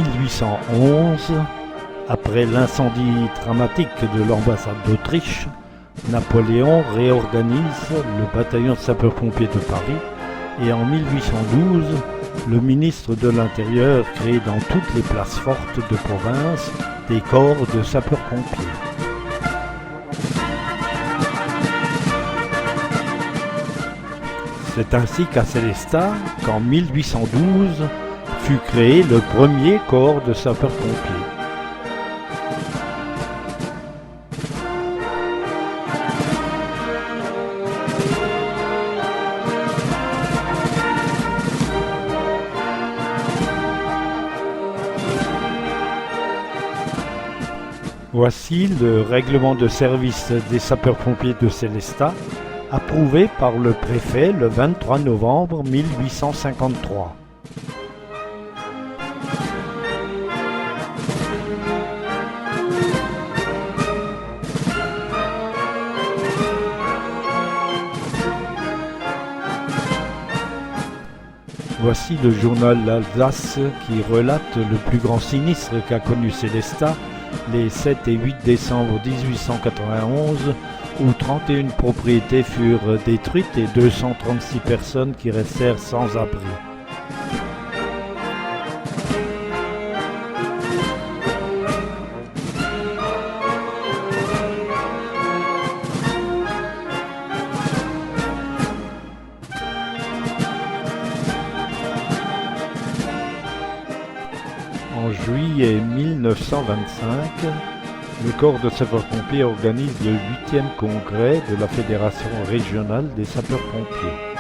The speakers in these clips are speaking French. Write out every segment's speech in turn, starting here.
1811, après l'incendie dramatique de l'ambassade d'Autriche, Napoléon réorganise le bataillon de sapeurs-pompiers de Paris et en 1812, le ministre de l'Intérieur crée dans toutes les places fortes de province des corps de sapeurs-pompiers. C'est ainsi qu'à Sélestat, qu'en 1812, fut créé le premier corps de sapeurs-pompiers. Voici le règlement de service des sapeurs-pompiers de Sélestat, approuvé par le préfet le 23 novembre 1853. Voici le journal L'Alsace qui relate le plus grand sinistre qu'a connu Sélestat les 7 et 8 décembre 1891, où 31 propriétés furent détruites et 236 personnes qui restèrent sans abri. En juillet 1925, le corps de sapeurs-pompiers organise le 8e congrès de la Fédération régionale des sapeurs-pompiers.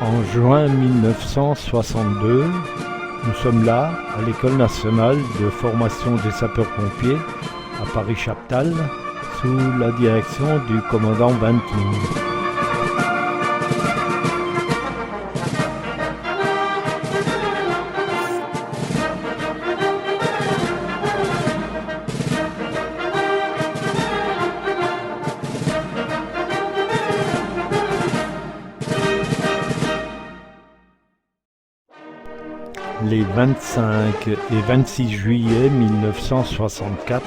En juin 1962, nous sommes là, à l'École nationale de formation des sapeurs-pompiers, à Paris-Chaptal, sous la direction du commandant Banting. Les 25 et 26 juillet 1964,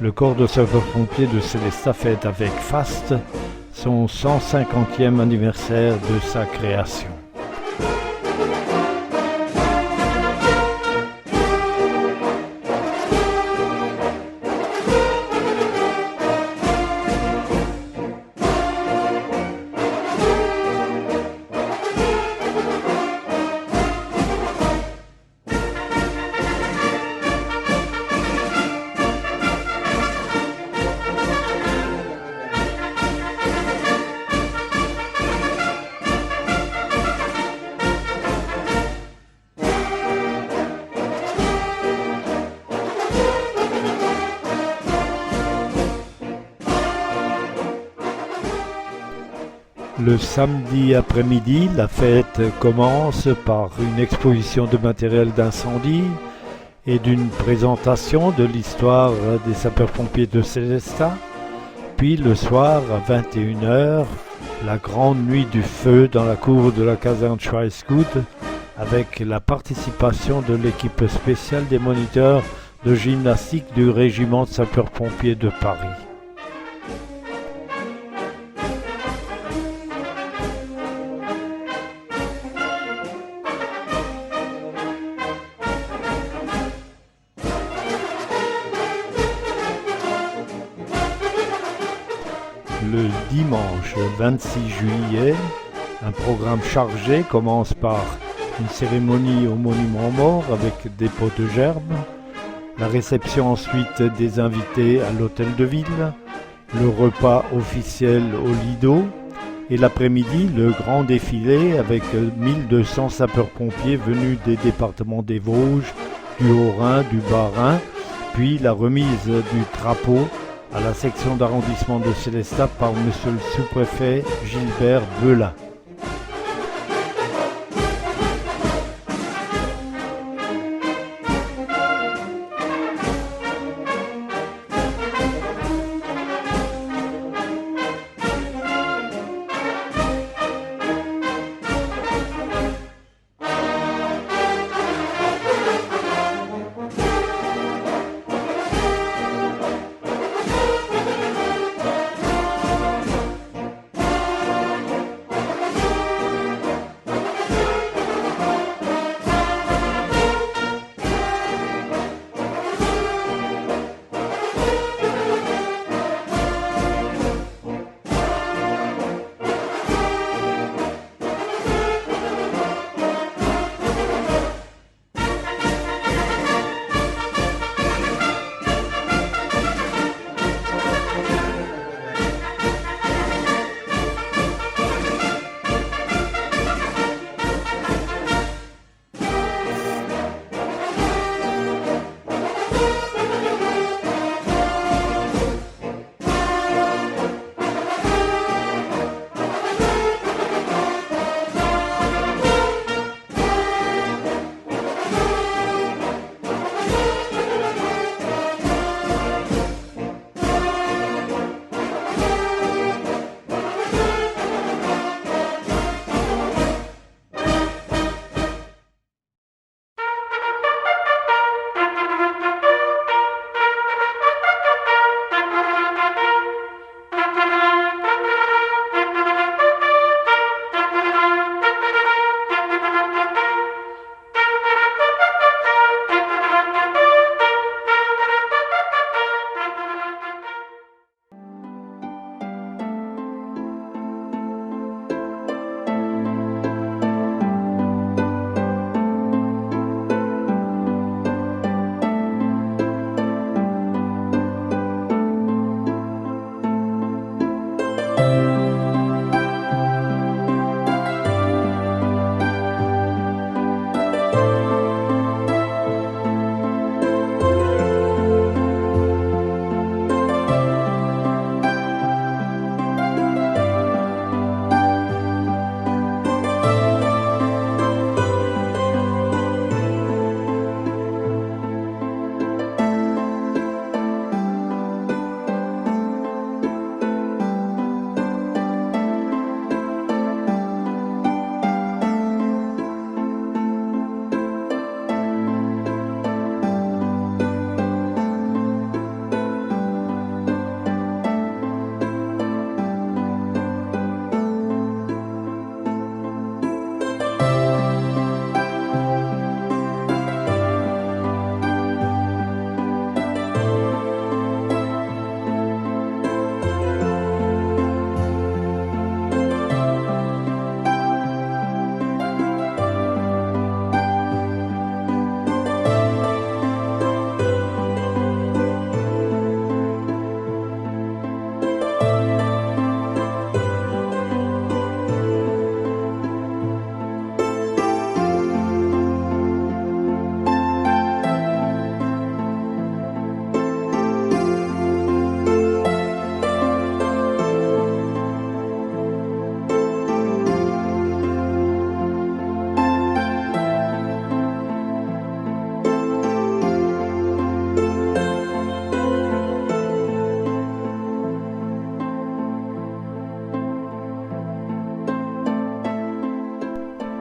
le corps de sapeurs-pompiers de Sélestat fête avec faste son 150e anniversaire de sa création. Le samedi après-midi, la fête commence par une exposition de matériel d'incendie et d'une présentation de l'histoire des sapeurs-pompiers de Sélestat. Puis le soir, à 21h, la grande nuit du feu dans la cour de la caserne Schweizgut avec la participation de l'équipe spéciale des moniteurs de gymnastique du régiment de sapeurs-pompiers de Paris. Le dimanche 26 juillet, un programme chargé commence par une cérémonie au monument mort avec dépôt de gerbes, la réception ensuite des invités à l'hôtel de ville, le repas officiel au Lido et l'après-midi le grand défilé avec 1200 sapeurs-pompiers venus des départements des Vosges, du Haut-Rhin, du Bas-Rhin, puis la remise du drapeau à la section d'arrondissement de Sélestat par monsieur le sous-préfet Gilbert Belin.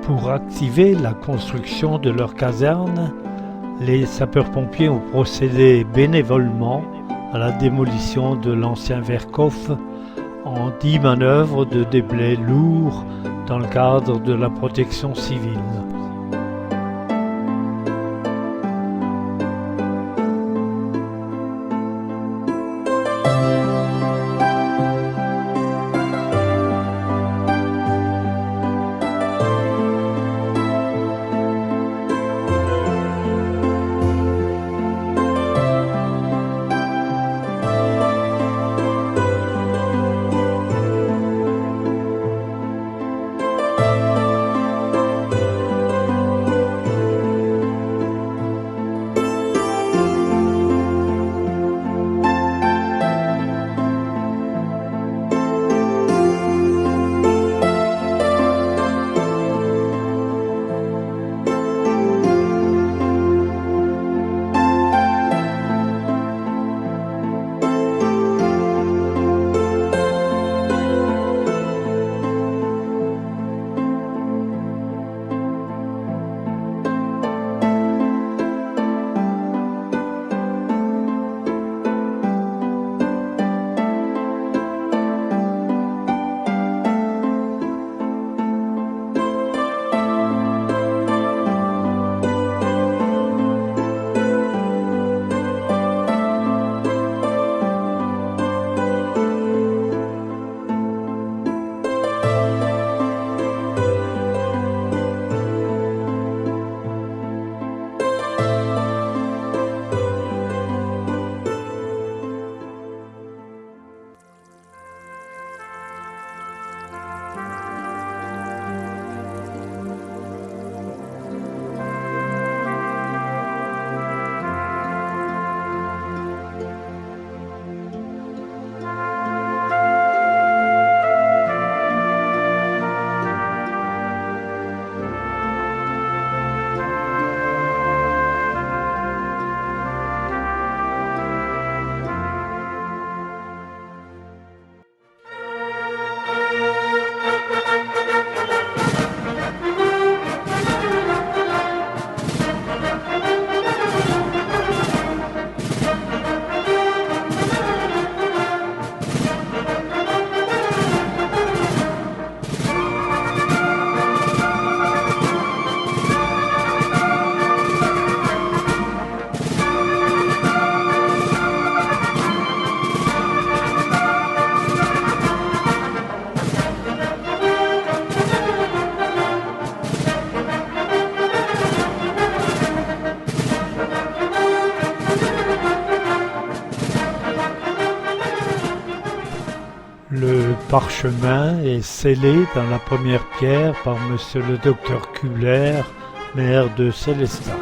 Pour activer la construction de leur caserne, les sapeurs-pompiers ont procédé bénévolement à la démolition de l'ancien Werkhof en 10 manœuvres de déblais lourds dans le cadre de la protection civile. Le parchemin est scellé dans la première pierre par Monsieur le docteur Kuller, maire de Sélestat.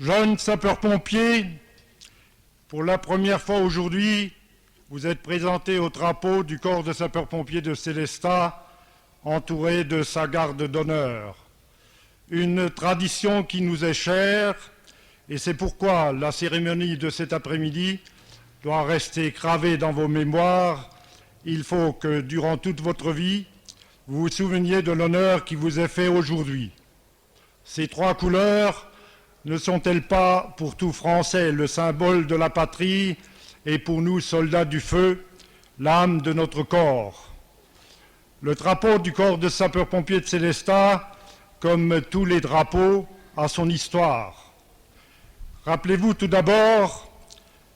Jeunes sapeurs-pompiers, pour la première fois aujourd'hui, vous êtes présentés au drapeau du corps de sapeurs-pompiers de Sélestat, entouré de sa garde d'honneur. Une tradition qui nous est chère, et c'est pourquoi la cérémonie de cet après-midi doit rester gravée dans vos mémoires. Il faut que, durant toute votre vie, vous vous souveniez de l'honneur qui vous est fait aujourd'hui. Ces trois couleurs ne sont-elles pas, pour tout Français, le symbole de la patrie et pour nous, soldats du feu, l'âme de notre corps? Le drapeau du corps de sapeurs-pompiers de Sélestat, comme tous les drapeaux, a son histoire. Rappelez-vous tout d'abord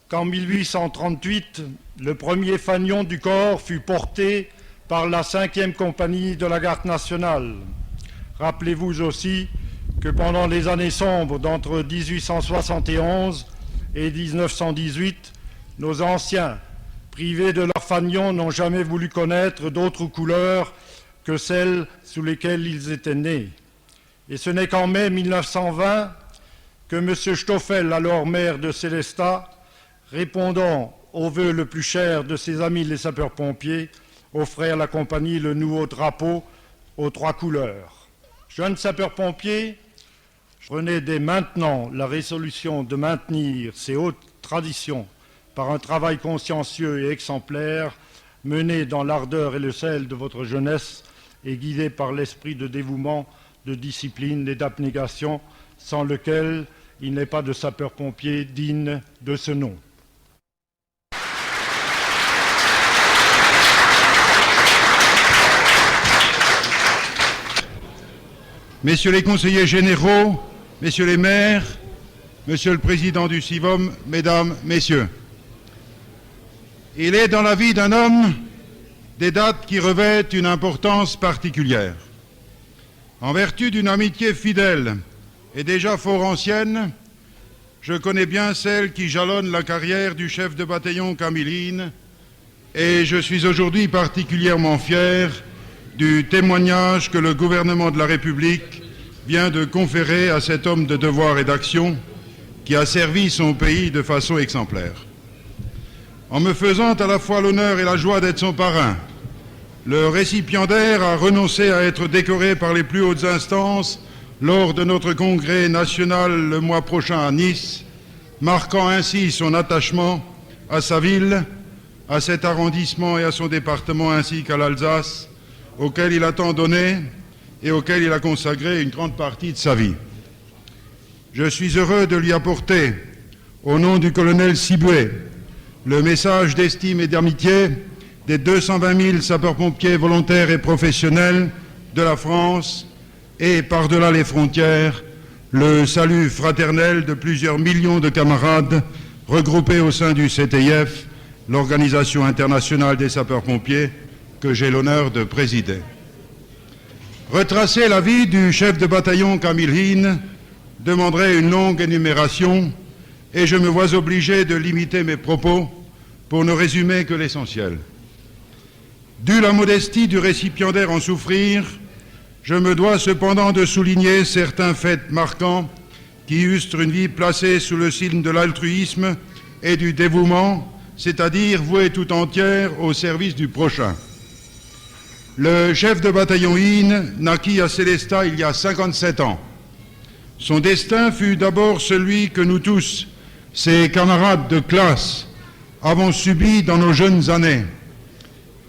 qu'en 1838, le premier fanion du corps fut porté par la 5e compagnie de la Garde nationale. Rappelez-vous aussi que pendant les années sombres d'entre 1871 et 1918, nos anciens, privés de leur fanion, n'ont jamais voulu connaître d'autres couleurs que celles sous lesquelles ils étaient nés. Et ce n'est qu'en mai 1920 que M. Stoffel, alors maire de Sélestat, répondant au vœu le plus cher de ses amis les sapeurs-pompiers, offrait à la compagnie le nouveau drapeau aux trois couleurs. Jeunes sapeurs-pompiers, prenez dès maintenant la résolution de maintenir ces hautes traditions par un travail consciencieux et exemplaire, mené dans l'ardeur et le sel de votre jeunesse et guidé par l'esprit de dévouement, de discipline et d'abnégation, sans lequel il n'est pas de sapeur-pompier digne de ce nom. Messieurs les conseillers généraux, messieurs les maires, monsieur le président du CIVOM, mesdames, messieurs, il est dans la vie d'un homme des dates qui revêtent une importance particulière. En vertu d'une amitié fidèle et déjà fort ancienne, je connais bien celle qui jalonne la carrière du chef de bataillon Camilline et je suis aujourd'hui particulièrement fier du témoignage que le gouvernement de la République vient de conférer à cet homme de devoir et d'action qui a servi son pays de façon exemplaire. en me faisant à la fois l'honneur et la joie d'être son parrain. Le récipiendaire a renoncé à être décoré par les plus hautes instances lors de notre congrès national le mois prochain à Nice, marquant ainsi son attachement à sa ville, à cet arrondissement et à son département ainsi qu'à l'Alsace, auquel il a tant donné et auquel il a consacré une grande partie de sa vie. Je suis heureux de lui apporter, au nom du colonel Siboué, le message d'estime et d'amitié des 220 000 sapeurs-pompiers volontaires et professionnels de la France et, par-delà les frontières, le salut fraternel de plusieurs millions de camarades regroupés au sein du CTIF, l'Organisation internationale des sapeurs-pompiers, que j'ai l'honneur de présider. Retracer la vie du chef de bataillon Camille Hine demanderait une longue énumération et je me vois obligé de limiter mes propos pour ne résumer que l'essentiel. Dû la modestie du récipiendaire en souffrir, je me dois cependant de souligner certains faits marquants qui illustrent une vie placée sous le signe de l'altruisme et du dévouement, c'est-à-dire vouée tout entière au service du prochain. Le chef de bataillon Hine naquit à Sélestat il y a 57 ans. Son destin fut d'abord celui que nous tous, ses camarades de classe, avons subi dans nos jeunes années.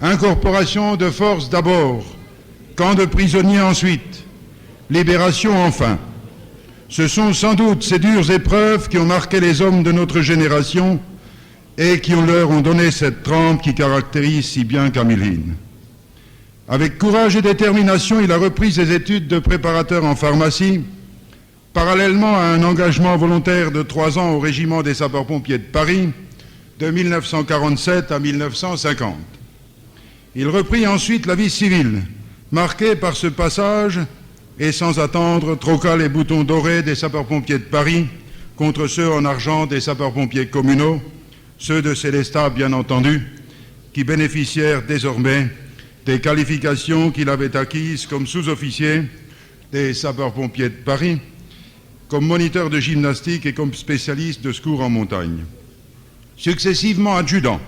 Incorporation de force d'abord, camp de prisonniers ensuite, libération enfin. Ce sont sans doute ces dures épreuves qui ont marqué les hommes de notre génération et qui leur ont donné cette trempe qui caractérise si bien Camille Hine. Avec courage et détermination, il a repris ses études de préparateur en pharmacie, parallèlement à un engagement volontaire de 3 ans au régiment des sapeurs-pompiers de Paris, de 1947 à 1950. Il reprit ensuite la vie civile, marquée par ce passage, et sans attendre, troqua les boutons dorés des sapeurs-pompiers de Paris contre ceux en argent des sapeurs-pompiers communaux, ceux de Sélestat bien entendu, qui bénéficièrent désormais des qualifications qu'il avait acquises comme sous-officier des sapeurs-pompiers de Paris, comme moniteur de gymnastique et comme spécialiste de secours en montagne. Successivement adjudant,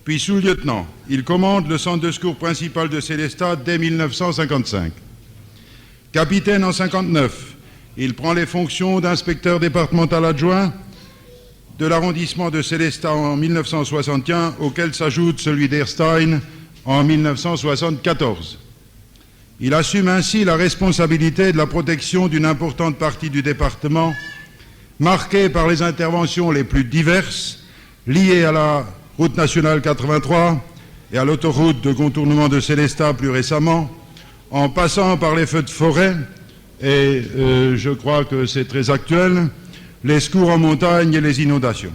puis sous-lieutenant, il commande le centre de secours principal de Sélestat dès 1955. Capitaine en 1959, il prend les fonctions d'inspecteur départemental adjoint de l'arrondissement de Sélestat en 1961, auquel s'ajoute celui d'Erstein en 1974. Il assume ainsi la responsabilité de la protection d'une importante partie du département, marquée par les interventions les plus diverses, liées à la route nationale 83 et à l'autoroute de contournement de Sélestat plus récemment, en passant par les feux de forêt, et je crois que c'est très actuel, les secours en montagne et les inondations.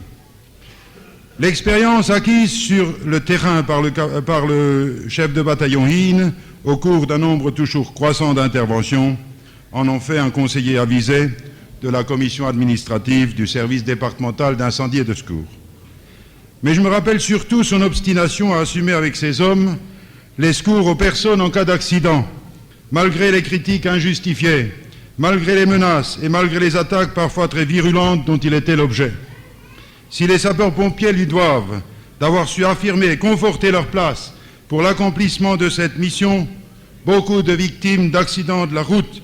L'expérience acquise sur le terrain par le chef de bataillon Hine au cours d'un nombre toujours croissant d'interventions en ont fait un conseiller avisé de la commission administrative du service départemental d'incendie et de secours. Mais je me rappelle surtout son obstination à assumer avec ses hommes les secours aux personnes en cas d'accident, malgré les critiques injustifiées, malgré les menaces et malgré les attaques parfois très virulentes dont il était l'objet. Si les sapeurs-pompiers lui doivent d'avoir su affirmer et conforter leur place pour l'accomplissement de cette mission, beaucoup de victimes d'accidents de la route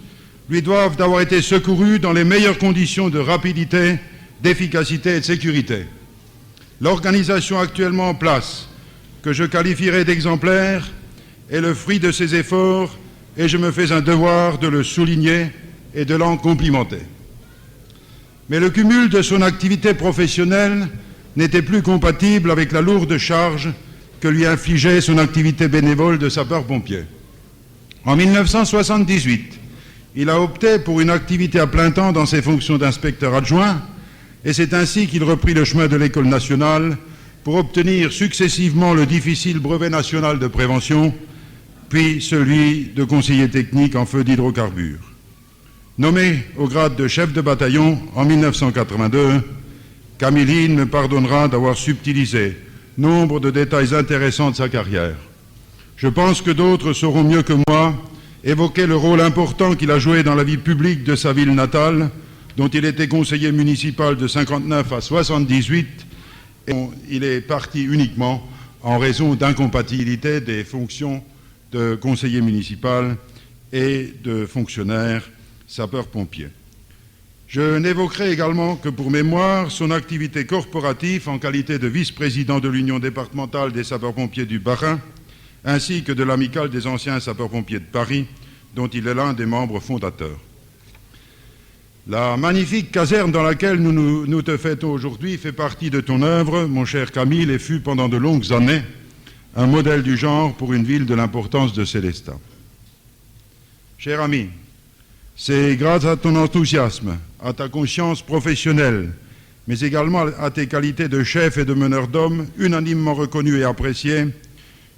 lui doivent d'avoir été secourus dans les meilleures conditions de rapidité, d'efficacité et de sécurité. L'organisation actuellement en place, que je qualifierais d'exemplaire, est le fruit de ces efforts et je me fais un devoir de le souligner et de l'en complimenter. Mais le cumul de son activité professionnelle n'était plus compatible avec la lourde charge que lui infligeait son activité bénévole de sapeur-pompier. En 1978, il a opté pour une activité à plein temps dans ses fonctions d'inspecteur adjoint et c'est ainsi qu'il reprit le chemin de l'École nationale pour obtenir successivement le difficile brevet national de prévention, puis celui de conseiller technique en feu d'hydrocarbures. Nommé au grade de chef de bataillon en 1982, Camille Hine me pardonnera d'avoir subtilisé nombre de détails intéressants de sa carrière. Je pense que d'autres sauront mieux que moi évoquer le rôle important qu'il a joué dans la vie publique de sa ville natale, dont il était conseiller municipal de 59 à 78, et il est parti uniquement en raison d'incompatibilité des fonctions de conseiller municipal et de fonctionnaire sapeur-pompier. Je n'évoquerai également que pour mémoire son activité corporative en qualité de vice-président de l'Union départementale des sapeurs-pompiers du Bas-Rhin, ainsi que de l'Amicale des anciens sapeurs-pompiers de Paris, dont il est l'un des membres fondateurs. La magnifique caserne dans laquelle nous te fêtons aujourd'hui fait partie de ton œuvre, mon cher Camille, et fut pendant de longues années un modèle du genre pour une ville de l'importance de Sélestat. Cher ami, c'est grâce à ton enthousiasme, à ta conscience professionnelle, mais également à tes qualités de chef et de meneur d'hommes, unanimement reconnues et appréciées,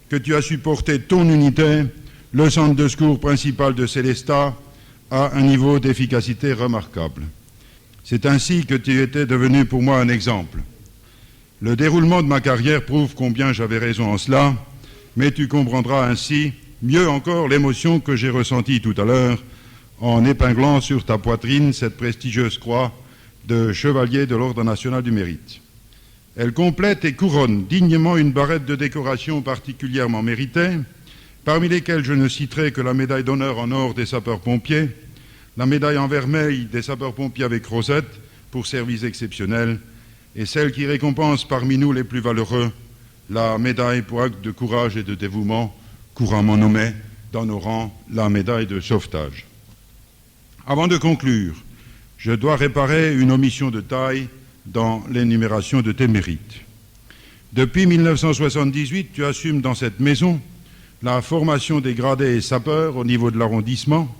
que tu as supporté ton unité, le centre de secours principal de Sélestat, à un niveau d'efficacité remarquable. C'est ainsi que tu étais devenu pour moi un exemple. Le déroulement de ma carrière prouve combien j'avais raison en cela, mais tu comprendras ainsi mieux encore l'émotion que j'ai ressentie tout à l'heure en épinglant sur ta poitrine cette prestigieuse croix de chevalier de l'Ordre national du mérite. Elle complète et couronne dignement une barrette de décoration particulièrement méritée, parmi lesquelles je ne citerai que la médaille d'honneur en or des sapeurs-pompiers, la médaille en vermeil des sapeurs-pompiers avec rosette pour services exceptionnels et celle qui récompense parmi nous les plus valeureux, la médaille pour acte de courage et de dévouement, couramment nommée dans nos rangs la médaille de sauvetage. Avant de conclure, je dois réparer une omission de taille dans l'énumération de tes mérites. Depuis 1978, tu assumes dans cette maison la formation des gradés et sapeurs au niveau de l'arrondissement.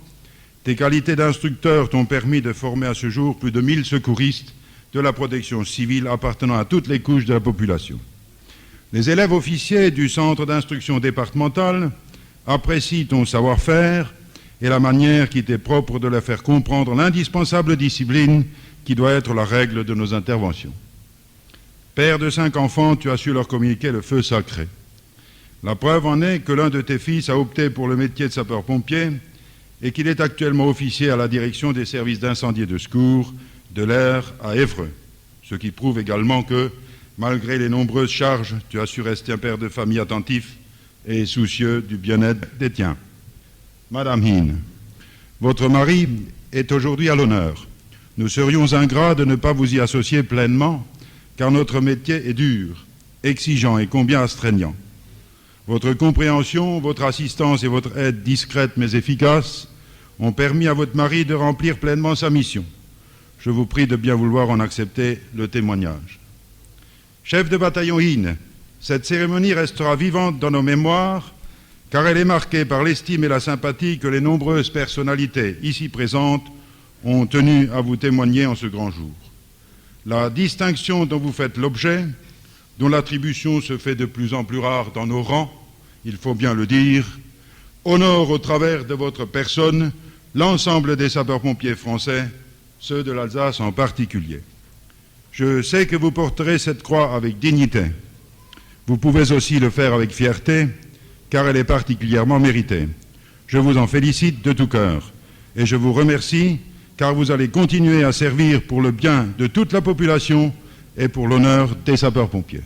Tes qualités d'instructeur t'ont permis de former à ce jour plus de 1000 secouristes de la protection civile appartenant à toutes les couches de la population. Les élèves officiers du centre d'instruction départemental apprécient ton savoir-faire et la manière qui t'est propre de leur faire comprendre l'indispensable discipline qui doit être la règle de nos interventions. Père de 5 enfants, tu as su leur communiquer le feu sacré. La preuve en est que l'un de tes fils a opté pour le métier de sapeur-pompier et qu'il est actuellement officier à la direction des services d'incendie et de secours de l'Aire à Évreux, ce qui prouve également que, malgré les nombreuses charges, tu as su rester un père de famille attentif et soucieux du bien-être des tiens. Madame Hine, votre mari est aujourd'hui à l'honneur. Nous serions ingrats de ne pas vous y associer pleinement, car notre métier est dur, exigeant et combien astreignant. Votre compréhension, votre assistance et votre aide discrète mais efficace ont permis à votre mari de remplir pleinement sa mission. Je vous prie de bien vouloir en accepter le témoignage. Chef de bataillon Hine, cette cérémonie restera vivante dans nos mémoires, car elle est marquée par l'estime et la sympathie que les nombreuses personnalités ici présentes ont tenu à vous témoigner en ce grand jour. La distinction dont vous faites l'objet, dont l'attribution se fait de plus en plus rare dans nos rangs, il faut bien le dire, honore au travers de votre personne l'ensemble des sapeurs-pompiers français, ceux de l'Alsace en particulier. Je sais que vous porterez cette croix avec dignité. Vous pouvez aussi le faire avec fierté, car elle est particulièrement méritée. Je vous en félicite de tout cœur et je vous remercie, car vous allez continuer à servir pour le bien de toute la population et pour l'honneur des sapeurs-pompiers.